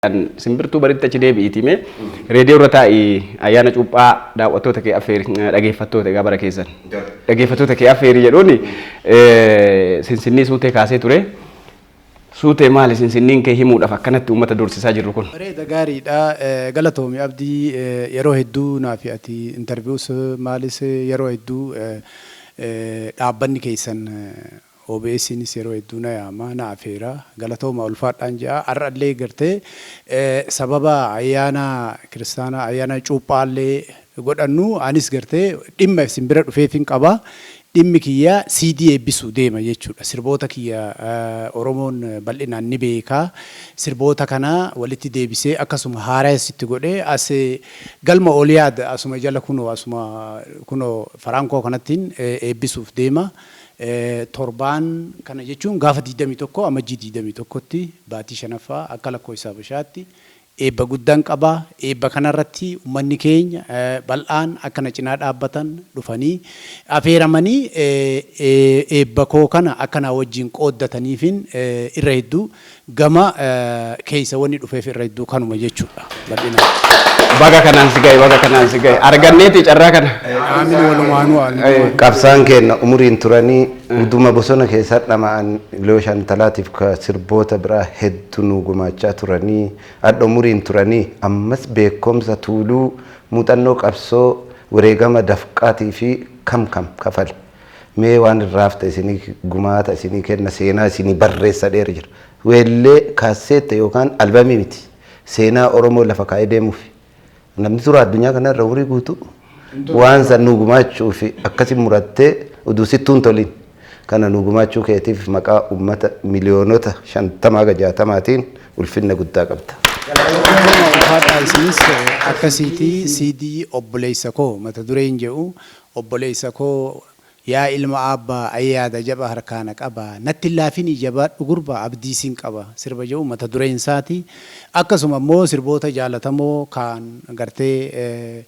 Simbirtuu baritti achi deebi'itime reediyoo irra taa'ii ayyaana cuuphaa daawwattoota kee affeeri dhaggeeffattoota egaa bara keessan dhaggeeffattoota kee affeeri jedhuuni sinsinnii suutee kaasee ture suutee maali sinsinniin kee himuudhaaf akkanatti uummata dursisaa jirru kun. Bareeda gaariidha galatoomi abdii yeroo hedduu naaf ati interviewus maalis yeroo hedduu dhaabbanni keessan OBSnis yeroo hedduu na yaama na afeera galatooma ulfaadhaan jaa arrallee gartee sababa ayyaana kiristaanaa ayyaana cuuphaallee godhannu anis gartee dhimma simbira dhufeefin qaba dhimmi kiyya CD eebbisuu deema jechuudha sirboota kiyya Oromoon bal'inaan ni beeka sirboota kana walitti deebisee akkasuma haaraasitti godhee as galma Oliyaad asuma jala kunoo Farankoo kanattiin eebbisuuf deema. Torbaan kana jechuun gaafa 21 amajjii 21tti baatii shanaffaa akka lakkoofsa Habashaatti eebba guddaan qaba eebba kanarratti uummanni keenya bal'aan akkana cinaa dhaabbatan dhufanii afeeramanii eebba koo kana akkana wajjin qooddataniifin irra hedduu gama keessa wanni dhufeef irra hedduu kanuma jechuudha bal'inaan. Baga kanaan si gahe arganneeti carraa kana. Aamin walumaanuu qabsaan keenya umuriin turanii uduma bosona keessa dhama'an iloo shantalaatiif ka sirboota biraa hedduu nu gumaachaa turanii adda umuriin turanii ammas beekumsa tuuluu muuxannoo qabsoo wareegama dafqaatii fi kam kafal mee waan irraafta isinii gumaata isinii kenna seenaa isinii barreessa dheer jira weellee kaaseette yookaan albamii miti seenaa Oromoo lafa kaa'ee deemuuf namni tura addunyaa kana irra umurii guutuu waan san nu gumaachuu fi akkasi murattee uduu sittuun toliin kana nu gumaachuu keetiif maqaa ummata miliyoonota 50-60tiin ulfinna guddaa qabda. Ulfaadhaa isinis akkasiitii CD obboleessa koo mata dureen jedhu obboleessa koo yaa ilma abbaa ayyaada jaba harkaana qaba natti laafini jabaadhu gurba abdiisiin qaba sirba jedhu mata dureen isaati akkasuma immoo sirboota jaalatamoo kan gartee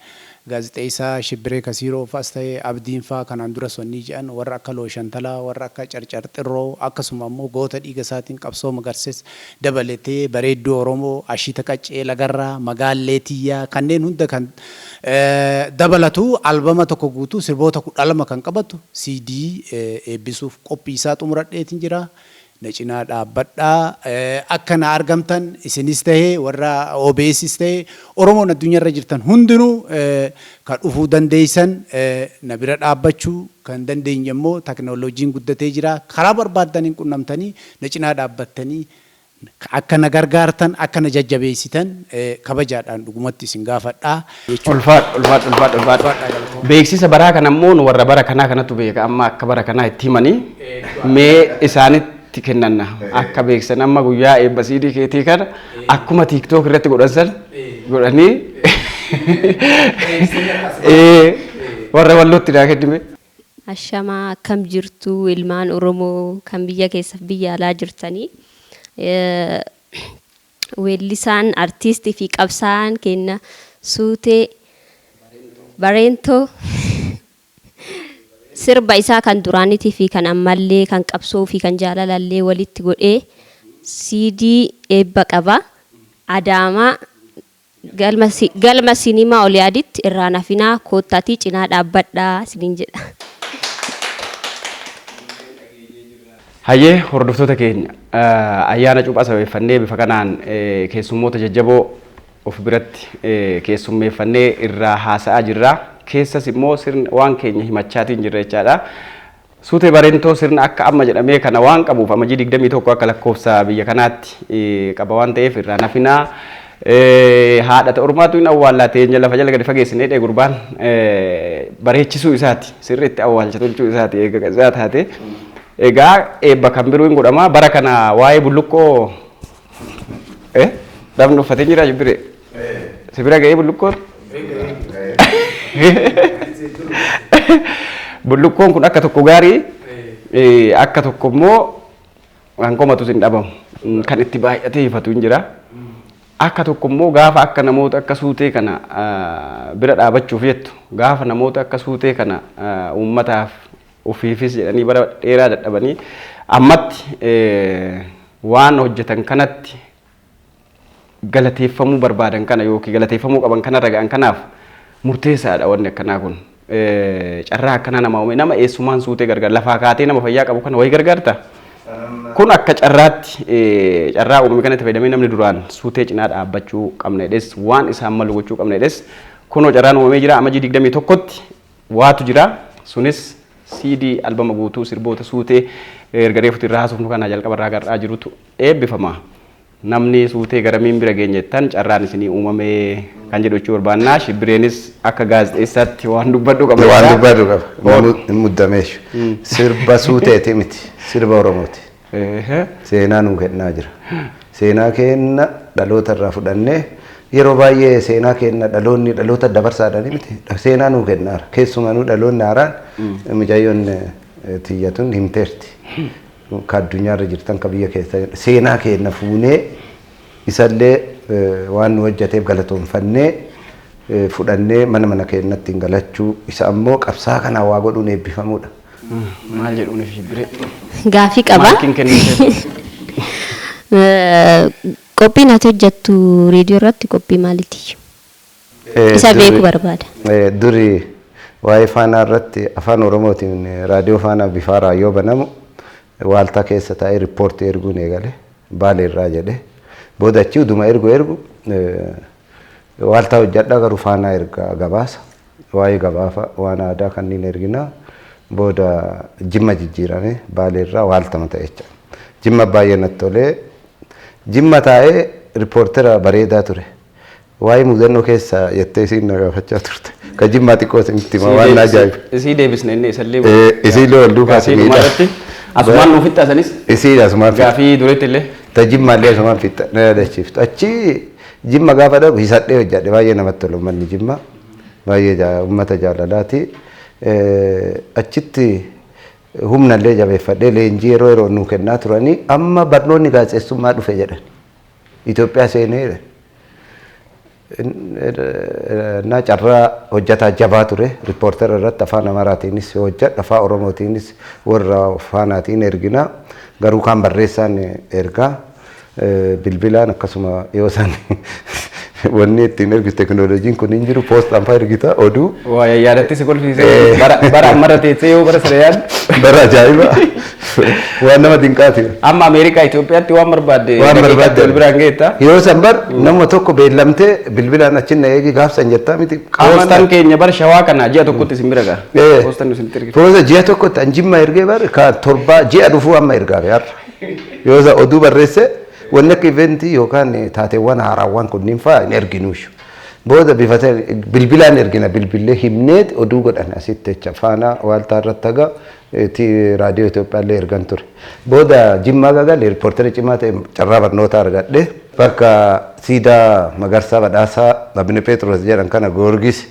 gaazexeessaa Shibbiree Kasiiroo fa'as ta'ee abdiin fa'aa kanaan dura sonnii jedhan warra akka Looshantalaa warra akka Carcarxirroo akkasuma immoo goota dhiiga isaatiin qabsoo magarsees dabalatee bareedduu Oromoo Ashiita Qaccee Lagarraa Magaallee Tiyyaa kanneen hunda kan dabalatu albama tokko guutuu sirboota 12 kan qabatu CD eebbisuuf qophii isaa xumuradheetiin jira. Na cinaa dhaabbadhaa akka na argamtan isinis ta'ee warra OBSis ta'ee Oromoon addunyaa irra jirtan hundinuu kan dhufuu dandeessan na bira dhaabbachuu kan dandeenye immoo teknooloojiin guddatee jira karaa barbaadaniin qunnamtanii na cinaa dhaabbattanii akka na gargaartan akka na jajjabeessitan kabajaadhaan dhugumatti isin gaafadhaa. Ulfaadha. Beeksisa baraa kana immoo warra bara kanaa kanatu beeka amma akka bara kanaa itti himanii mee isaanitti kennanna akka beeksan amma guyyaa eebba CD keetii kana akkuma TikTok irratti godhan godhanii warra wallootti daa kennime. Ashamaa akkam jirtu ilmaan Oromoo kan biyya keessa biyya alaa jirtanii weellisaan artiistii fi qabsaa'aan kenna Suutee Bareentoo sirba isaa kan duraanitii fi kan ammallee kan qabsoo fi kan jaalalallee walitti godhee CD eebba qaba Adaamaa galma sinimaa Oliyaaditti irraa nafinaa koottaatii cinaa dhaabbadhaa siniin jedha. Hayyee hordoftoota keenya ayyaana cuuphaa sababeeffannee bifa kanaan keessummoota jajjaboo of biratti keessummeeffannee irraa haasa'aa jirra. Keessas immoo sirna waan keenya himachaatiin jirra jechaadha. Suutee Bareentoo sirna akka amma jedhamee kana waan qabuuf amajjii 21 akka lakkoofsa biyya kanaatti qaba waan ta'eef irraa nafinaa haadha Oromaatu hin awwaallatee lafa jala gadi fageessinee dhee gurbaan bareechisuu isaati sirriitti awwaalcha tolchuu isaati eega isaa taate egaa eebba kan biroo hin godhama bara kana waa'ee bulluqqoo dabni uffatee jira jibbire sibira ga'ee bulluqqoo bulluqqoon kun akka tokko gaarii akka tokko immoo kan komatu hin dhabamu kan itti baay'atee ifatu hin jira akka tokko immoo gaafa akka namoota akka suutee kana bira dhaabachuuf jettu gaafa namoota akka suutee kana uummataaf ofiifis jedhanii bara dheeraa dadhabanii ammatti waan hojjetan kanatti galateeffamuu barbaadan kana yookiin galateeffamuu qaban kana ragaan kanaaf murteessaadha wanni akkanaa kun. Carraa akkanaa nama uume nama eessumaan suutee gargaar lafaa kaatee nama fayyaa qabu kana wayi gargaarta. Kun akka carraatti carraa uumame kanatti fayyadamee namni duraan suutee cinaa dhaabbachuu qabneedhes waan isaan malu gochuu qabneedhes kunoo carraan uumamee jira amajii 21tti waatu jira sunis CD albama guutuu sirboota suutee erga reefuutti irraa haasuuf nu kana jalqaba irraa garraa jirutu eebbifama. Namni suutee garamiin bira geenyettan carraan isinii uumamee kan jedhu jechuu barbaannaa shibbireenis akka gaazexeessaatti waan dubbadhu qaba. Waan dubbadhu qaba. Muddameeshu. Sirba suuteeti miti. Sirba Oromooti. Seenaa nuu kennaa jira. Seenaa kenna dhaloota irraa fudhannee yeroo baay'ee seenaa kenna dhaloonni dhaloota dabarsaadhaan miti. Seenaa nuu kennaara. Keessumaa nuu dhaloonni haaraan mucayyoon tiyyatuun himteerti. Ka addunyaarra jirtan ka biyya keessa seenaa kenna fuunee isallee waan nu hojjeteef galatoonfannee fudhannee mana keenyatti galachuu isa ammoo qabsaa kana waa godhuun eebbifamuudha. Maal jedhuun shibbiree? Gaafii qaba. Qophiin ati hojjettu reediyoo irratti qophii maaliiti? Isa beeku barbaada. Duri waa'ee faanaa irratti afaan Oromootiin raadiyoo faanaa bifa raayoo banamu waaltaa keessa taa'ee riippoortii erguun eegale Baalee irraa jedhe booda achi uduma ergu waaltaa hojjedhaa garuu faanaa erga gabaasa waa'ee gabaafa waan aadaa kanneen ergina booda Jimma jijjiirame Baalee irraa waaltama ta'e jecha Jimma baay'ee natti tolee Jimma taa'ee riippoortera bareedaa ture waa'ee mudannoo keessa jettee isiin na gaafachaa turte ka Jimmaa xiqqoo isinitti hima waan ajaa'iba. Isii deebisne inni isallee. Isiillee wal duukaa simiidha. Asumaan nuuf itti asanis. Isiidha asumaan fitta. Gaafii dureetti illee. Ta Jimmaallee asumaan fitta na yaadachiiftu. Achi Jimma gaafa dhabu hisadhee hojjadhe baay'ee namatti tolu uummanni Jimma baay'ee uummata jaalalaati. Achitti humnallee jabeeffadhee leenjii yeroo nuu kennaa turanii amma barnoonni gaazexeessummaa dhufe jedhan. Itoophiyaa seenee na carraa hojjetaa jabaa ture riippoortera irratti afaan Amaaraatiinis hojjedha afaan Oromootiinis warra faanaatiin ergina garuu kan barreessaan ergaa bilbilaan akkasuma yoo san wanni ittiin ergisu teknooloojiin kun hin jiru poostaan fa'aa ergita oduu. Waa yaadatti si kolfiisee bara ammarra teessee yoo bara sana yaadu. Bara ajaa'iba waan nama dinqaati. Amma Ameerikaa Itoophiyaatti waan barbaadde. Waan barbaadde bilbilaan geetta. Yoo san bar nama tokko beellamtee bilbilaan achi na eegi gaafsan jettaa miti. Poostaan keenya bara shawaa kana ji'a tokkotti isin bira gaa. Poostaan isin ergite. Poosta ji'a tokkotti an Jimma ergee bar ka torba ji'a dhufuu amma ergaa beekarra. Yoo san oduu barreesse wanni akka iventii yookaan taateewwan haaraawwan kunniin fa'aa hin erginuushu. Booda bifatee bilbilaan ergina bilbillee himneet oduu godhan asitti jecha faanaa waaltaa irratti haga raadiyoo Itoophiyaallee ergan ture. Booda Jimmaa gagalee riippoortera cimaa ta'e carraa barnootaa argadhe bakka siidaa Magarsaa Badhaasaa Abine Pheexroos jedhan kana Goorgis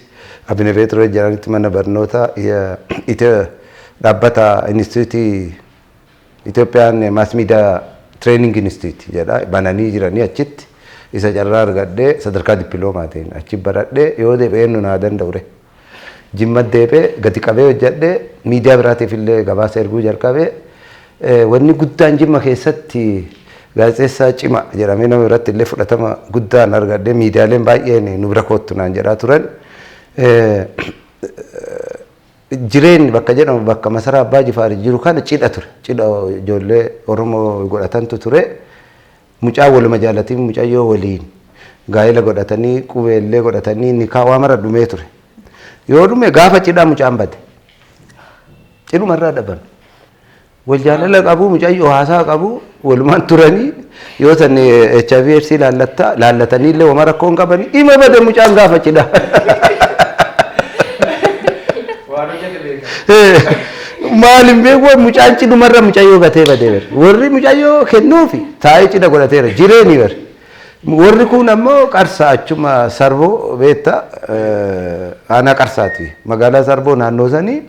Abine Pheexroos jedhanitti mana barnootaa dhaabbata Inistituutii Itoophiyaan Maas Miidiyaa Training Institute jedha bananii jiranii achitti isa carraa argadhee sadarkaa dippiloomatiin achi baradhee yoo deebi'ee nu naa danda'ure. Jimma deebi'ee gadi qabee hojjedhee miidiyaa biraatiif illee gabaasa erguu jalqabee wanni guddaan Jimma keessatti gaazexeessaa cima jedhamee nama biratti illee fudhatama guddaan argadhee miidiyaaleen baay'een nu bira koottu naan jedhaa turan. Jireen bakka jedhamu bakka masaraa Abbaa Jifaar jiru kana cidha ture. Cidha ijoollee Oromoo godhatantu ture. Mucaa waluma jaalatiin mucayyoo waliin gaa'ela godhatanii qubeellee godhatanii nikaa waa mara dhumee ture. Yoo dhume gaafa cidhaa mucaan bade. Cidhumarraa dhaban. Wal jaalala qabu mucayyoo haasaa qabu walumaan turanii yoo san HIV/AIDS laallatanii illee wama rakkoon qabanii dhima bade mucaan gaafa cidhaa. Maalin beeku mucaan cidhumarra mucayyoo gatee badee warri mucayyoo kennuufi taa'ee cidha godhateera jireeni bar warri kun ammoo qarsaa achuma Sarboo beetta aanaa qarsaati magaalaa Sarboo naannoo sanii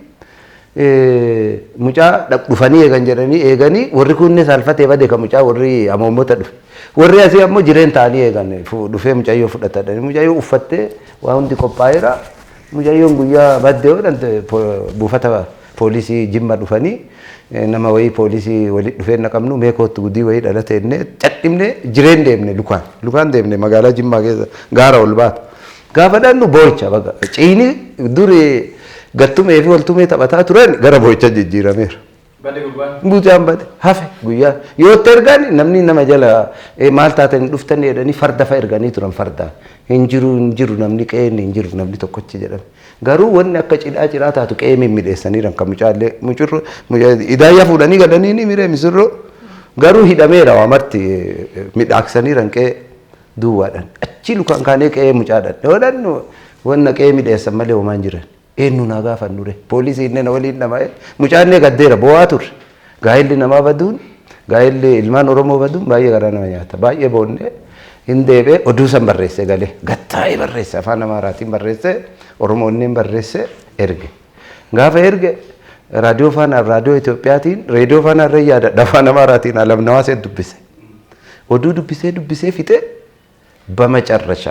mucaa dhufanii eegan jedhanii eeganii warri kunnis alfatee badee ka mucaa warri amoommota dhufe warri asii ammoo jireen ta'anii eegan dhufee mucayyoo fudhatadhani mucayyoo uffattee waa hundi qophaa'eera mucayyoon guyyaa baddee hodhante buufata poolisii Jimma dhufanii nama wayii poolisii walitti dhufee naqamnu meekootti guddii wayii dhalate innee dadhimne jireen deemne lukaan deemne magaalaa Jimmaa keessa gaara ol baatu. Gaafa dhannu boo'icha baga ciini duri gattumee fi waltumee taphataa turan gara boo'icha jijjiirameera. Buutaan bade hafe guyyaa yoo ergan namni nama jala maal taatan dhuftanii jedhanii farda fa erganii turan farda hin jiru namni qe'een hin jiru namni tokkochi jedhame. Garuu wanni akka cidhaa taatu qe'ee mimmiidheessaniiran kan mucaallee mucurro idaayyaa fuudhanii galanii ni miree misirroo garuu hidhameera waamarti midhaaksaniiran qe'ee duwwaadhaan achi lukaan kaanee qe'ee mucaadhaan dhoodhannu wanna qe'ee midheessan malee homaan jiran. Eenyu naa gaafannure poolisii inni na waliin dhama'e mucaannee gaddeera bo'aa turre gaa'elli namaa baduun gaa'elli ilmaan Oromoo baduun baay'ee garaa nama nyaata baay'ee boonnee hin deebee oduu san barreesse galee gattaa'ee barreesse afaan Amaaraatiin barreesse Oromoonneen barreesse erge gaafa erge raadiyoo faanaaf raadiyoo Itoophiyaatiin reediyoo faanaarra yaadadha afaan Amaaraatiin alamnawaasee dubbise oduu dubbisee fixe በመጨረሻ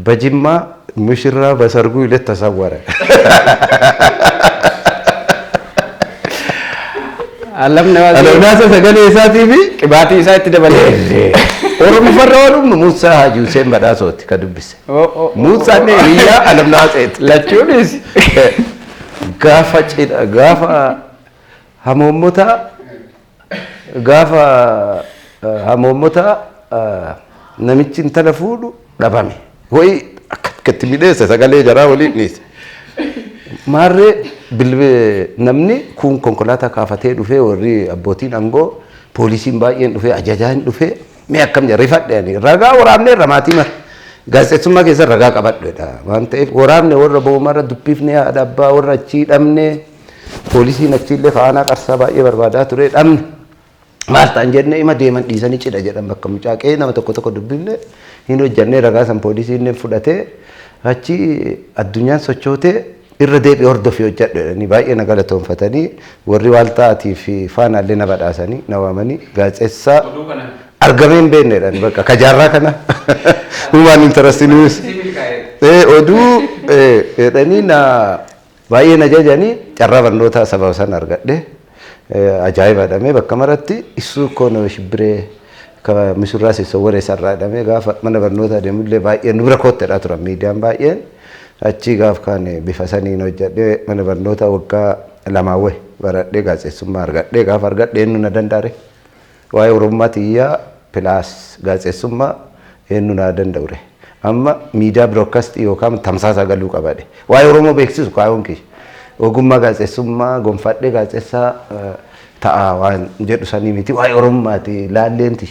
በጅማ ሙሽራ በሰርጉ ዕለት ተሰወረ። አለምናሰ ሰገሌ ኢሳቲፊ ቅባቲ ኢሳት ደበለ ኦሮሞ ፈራወሉም ሙሳ ሀጂ ሁሴን በዳሶት ከዱብስ ሙሳኔ ሪያ አለምናሰት ለቹንስ ጋፋ ሀሞሞታ namichi intala fuudhu dhabame ho'i akkatti midheessa sagalee jaraa waliin dhiise maarree namni kun konkolaataa kaafatee dhufee warri abbootiin aangoo poolisiin baay'een dhufee ajajaan dhufee mee akkam jedhe rifadheeni ragaa waraabnee ramaatii mara gaazexeessummaa keessa ragaa qabadhuudha waan ta'eef waraabne warra boomarra dubbifnee haadha abbaa warra achii dhabne poolisiin achiillee faanaa qarsaa baay'ee barbaadaa ture dhabne maal ta'an jenne ima deeman dhiisanii cidha jedhan bakka mucaaqee nama tokko dubbifne hin hojjannee ragaa san poolisiin fudhatee achi addunyaan sochootee irra deebi'ee hordofii hojjedhani baay'ee na galatoonfatanii warri waaltaatii fi faanaallee na badhaasanii na waamanii gaazexeessaa argameen beeknedhaan bakka kajaarraa kana human interest news oduu jedhanii na baay'ee na jajanii carraa barnootaa sababa san argadhe ajaa'iba dhamee bakka maratti isuu kono shibbiree ka misurraa sisowwaree sarraa dhamee gaafa mana barnootaa deemullee baay'ee nu bira koottedhaa turan miidiyaan baay'een achi gaaf kan bifa saniin hojjedhee mana barnootaa waggaa lamaawwe baradhee gaazexeessummaa argadhee gaafa argadhee eenyu na dandaare waa'ee Oromummaa tiyyaa pilaas gaazexeessummaa eenyu na danda'ure amma miidiyaa biroodkaastii yookaan tamsaasa galuu qabadhe waa'ee Oromoo beeksisu kaayyoon kiyya ogummaa gaazexeessummaa gonfadhee gaazexeessaa ta'a waan jedhu sanii miti waa'ee Oromummaati laalleenti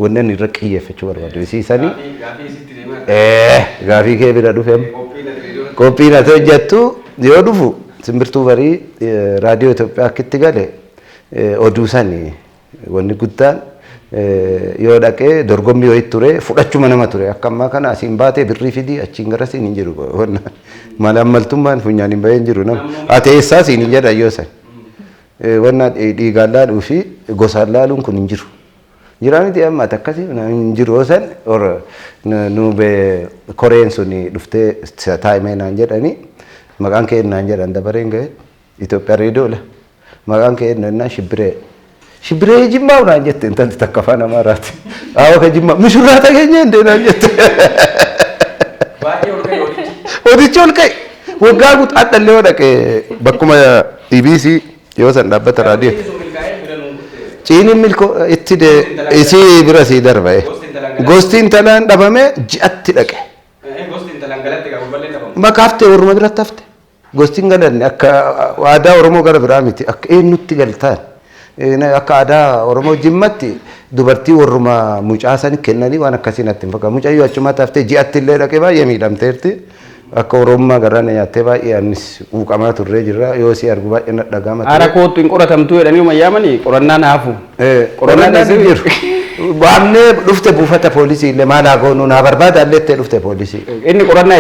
wanneen irra qiyyeeffachuu barbaadu isiisanii gaafii kee bira dhufeem qophii na hojjettu yoo dhufu simbirtuu barii raadiyoo Itoophiyaa akkitti gale oduu sanii wanni guddaan yoo dhaqee dorgommii wayii ture fudhachuma nama ture akka ammaa kana asiin baatee birrii fidii achiin gara siin hin jiru mala ammaltummaan funyaan hin bahee hin jiru nama ati eessaa siin hin jedha yoo san wanna dhiigaan laaluu fi gosaan laaluun kun hin jiru jiraaniti amma akkasii hin jiru san nu be koreen sun dhuftee taa'imee naan jedhanii maqaan kee naan jedhan dabareen ga'e Itoophiyaa reediyoola maqaan kee naan shibbiree jimmaa naan jette intalli takka afaan Amaaraati awwa ka jimmaa mishurraa tageenye indee naan jette odichi ol ka'e waggaa guutuu adhallee yoo dhaqe bakkuma EBC yoo san dhaabbata raadiyoo ciiniin milkoo itti isii bira sii darba'e gosti intalaan dhabame ji'atti dhaqe makaaftee warruma biratti hafte gosti hin galanne akka aadaa Oromoo gara biraa miti akka eenyutti galtaan akka aadaa Oromoo jimmatti dubartii warruma mucaasan kennanii waan akkasiin atti hin fakkaatu mucayyoo achumatti haftee ji'atti illee dhaqee baay'ee miidhamteerti akka Oromummaa garaan nyaattee baay'ee anis uuqamaa turree jirra yoo si argu baay'ee na dhagama ara kootu hin qoratamtu jedhanii mayyamani qorannaan haafu qorannaan jiru baamnee dhufte buufata poolisii illee maal haa goonu naa barbaada alleettee dhufte poolisii inni qorannaa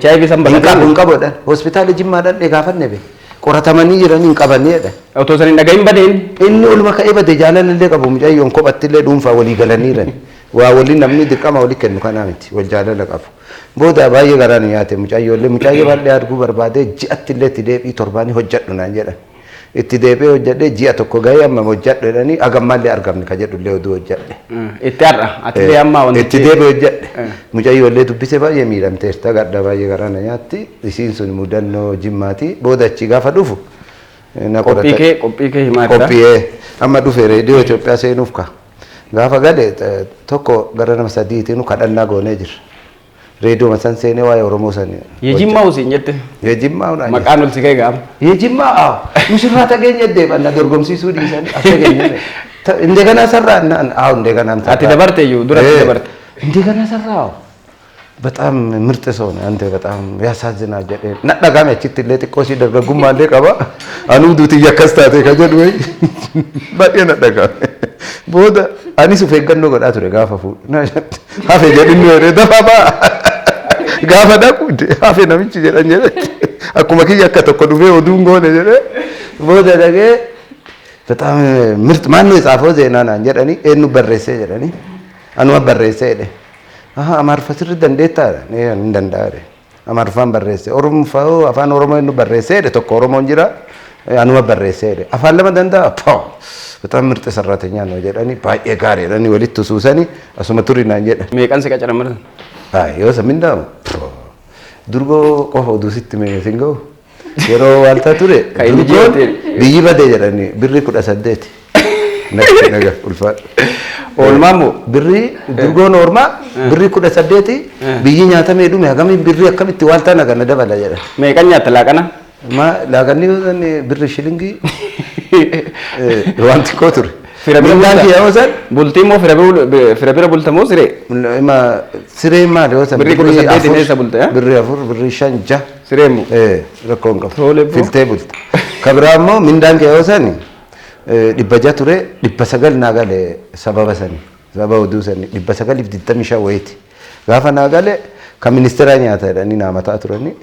HIV san bal'aa hin qabodhan hospitaala jimmaadhaan dhegaafanne be qoratamanii jiranii hin qabanneedha otoo san hin dhagahin badeen inni oluma ka'ee bade jaalallee qabu mucayyoon kophatti illee dhuunfaa walii galaniiran waa waliin namni dirqama walii kennu kanaa miti wal jaalala qabu booda baay'ee garaan nyaate mucayyoo baay'ee arguu barbaade ji'atti illee itti deebii torbaanii hojjedhu naan jedhan itti deebi'ee hojjedhe ji'a tokko gahee amma hojjedhe jedhanii agammallee argamne ka jedhullee oduu hojjedhe. Itti har'a atilee amma wanti itti deebi'ee hojjedhe mucayyoolee dubbise baay'ee miidhamteerta gadda baay'ee garana nyaatti isiin sun mudannoo jimmaati booda achi gaafa dhufu. Qophii kee himaa jira. Qophii amma dhufe reediyoo Itoophiyaa seenuuf ka gaafa gale tokko gara nama sadiitiin kadhannaa goonee jira. Radio मसन से ने वाये औरों मौसम ये जिम्मा उसी नियत ये जिम्मा उन्हें मकान उल्सी के काम ये जिम्मा आओ मुझे रात अगे नियत दे बन्ना दुर्गम सी सूरी सन अच्छे के नियत इंदे का ना सर रहा ना आओ इंदे का नाम आती दबरते यू दूर आती दबरते इंदे का ना सर रहा बताम मृत्यु सोने अंते बताम व्यासात जना जटे न लगा में चित्त लेते कोशी डर गुम्मा ले कबा अनुदूती यकस्ता थे कजर वही बाकी न लगा बहुत ani su feegannoo godhaa ture gaafa fuudhu hafe jedhinni horee dafaaba gaafa dhaqu hafe namichi jedhan jedhe akkuma kiyya akka tokko dhufee oduun goone jedhe booda dhaqee በጣም ምርጥ ማን ነው የጻፈው ዜና ናን jedhani eenyu barreessee jedhani anuma barreessee jedhe amaarfa sirri dandeettaa hin danda'are amaarfaan barreesse oromofaa afaan oromoo eenyu barreessee jedhe tokko oromoon jira anuma barreessee jedhe afaan lama danda'a በጣም ምርጥ ሰራተኛ ነው ጀዳኒ ባዬ ጋር የዳኒ ወሊት ሱሰኒ አሱመቱሪና እንጀዳ ሜቀን ሲቀ ጨረመረ አይ yosa minda durgo qofa dusitti me singo yero walta ture biyyi bade jedhani birri 18 nakki naga ulfa olmamu birri durgo norma birri 18 biyyi nyaata me dume hagami birri akkamitti walta naga na dabala jedha meeqan nyaata laaqana ma laaqani yosanni birri shilingi wanti ko ture Mindaan kiyya hoosan bultii moo fira bira bultamoo siree? Ma siree maali hoosan? Birrii 18 keessa bulte birrii 4 birrii 5 6 siree moo? Rakkoon qabu filtee bulte. Kabiraa immoo mindaan kiyya hoosan 100 ture 900 naa gale sababa sani sababa oduu sani 925 wayiiti. Gaafa naa gale kan ministeera nyaata jedhanii naa mataa turani.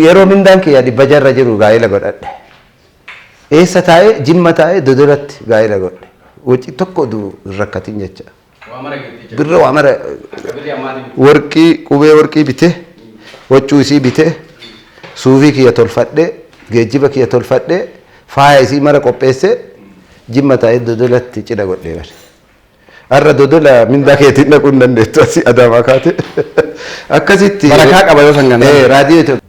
Yeroo mindaan kiyya 100 irra jiru gaa'ela godhadhe. Eessa taa'ee jimma taa'ee dodoratti gaa'ela godhe wacii tokko oduu rakkatiin jecha birra waamara warqii qubee warqii bitee waccuu isii bitee suufii kiyya tolfadhee geejjiba kiyya tolfadhee faaya isii mara qopheessee jimma taa'ee dodolatti cidha godhee bare har'a dodola mindaa keetiin dhaquu hin dandeettu asii adaamaa kaate akkasitti barakaa qaba yoo sangan raadiyoo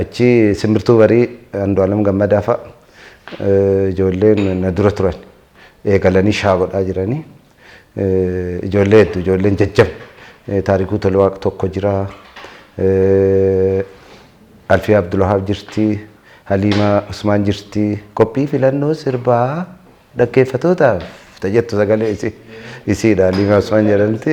achi simbirtuu barii Andu'aalam Gammadaa fa'a ijoolleen na dura turan eegalanii shaa godhaa jiranii ijoollee hedduu ijoolleen jajjaboo taarikuu Tolwaaq tokko jira Alfiyaa Abdulwahaab jirti Haliimaa Usmaan jirti qophii filannoo sirbaa dhaggeeffatootaaf tajaajiltu sagalee isiidha Haliimaa Usmaan jedhamti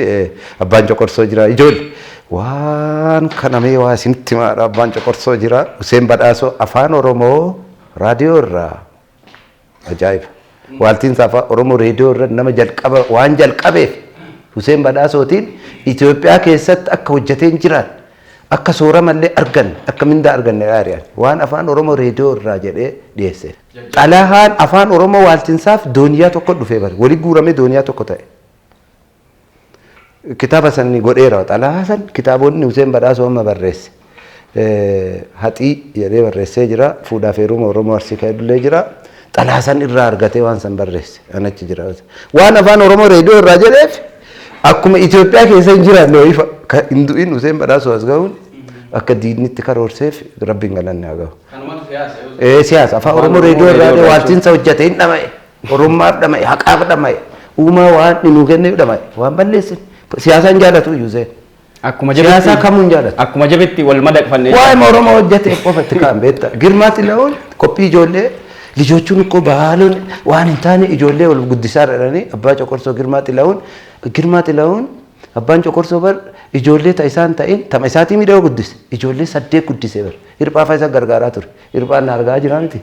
abbaan coqorsoo jira ijoollee waan kana mee waa isinitti maadha abbaan coqorsoo jira Huseen Badhaasoo afaan Oromoo raadiyoo irraa ajaa'iba waaltiin saafaa Oromoo reediyoo irra nama jalqaba waan jalqabeef Huseen Badhaasootiin Itoophiyaa keessatti akka hojjetee jiran akka sooramallee argan akka mindaa arganne yaariyan waan afaan Oromoo reediyoo irraa jedhee dhiyeesse. Xalahaan afaan Oromoo waaltiin saaf dooniyaa tokko dhufee bare walii guuramee dooniyaa tokko ta'e. Kitaaba sanni godheera xalahaa san kitaabonni Huseen Badhaasoo amma barreesse. Haxii jedhee barreessee jira fuudhaaf heeruma Oromoo Arsii kaa'edullee jira xalahaa san irraa argatee waan san barreesse anachi jira waan afaan Oromoo reediyoo irraa jedheef akkuma Itoophiyaa keessa hin jiraanne ifa hindu'in Huseen Badhaasoo as ga'uun akka diinnitti karoorseef rabbiin galanne haa ga'u. Siyaasa afaan Oromoo reediyoo irraa waaltiinsa hojjete hin dhama'e Oromummaaf dhama'e haqaaf dhama'e uumaa waan nuu kenneef dhama'e waan balleessin siyaasaan jaalatu Huseen. Akkuma siyaasa kamuun jaalatu. Akkuma jabetti wal madaqfannee. Waa'ee Oromoo hojjete qofatti kaan beekta. Girmaatti la'uun qophii ijoollee lijochuun ko baaluun waan hin taane ijoollee wal guddisaa jedhanii abbaa coqorsoo girmaatti la'uun abbaan coqorsoo bar ijoollee isaan ta'in tama isaatii miidhagoo guddise ijoollee 8 guddisee bar hirphaa fa'a isa gargaaraa ture hirphaan na argaa jira miti.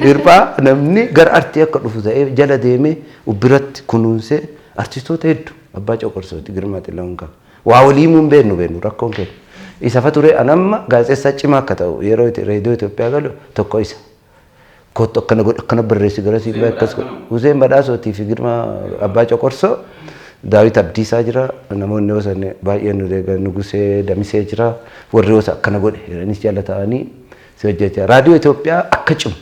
Hirphaa namni gara artii akka dhufu ta'ee jala deemee ubbiratti kunuunsee artistoota hedduu abbaa coqorsooti girmaatti la'uun qaba. Waa walii muun beenu rakkoon kennu. Isa fa ture anamma gaazexeessaa cimaa akka ta'u yeroo reediyoo Itoophiyaa galu tokko isa. Kottu akkana barreessi gara siibaa akkas Huseen Badhaasootii fi Girmaa Abbaa Coqorsoo Daawit Abdiisaa jira namoonni yoo sanne baay'ee nu deeggan Nugusee Damisee jira warri yoo akkana godhe jedhanis jala ta'anii hojjechaa raadiyoo Itoophiyaa akka cimu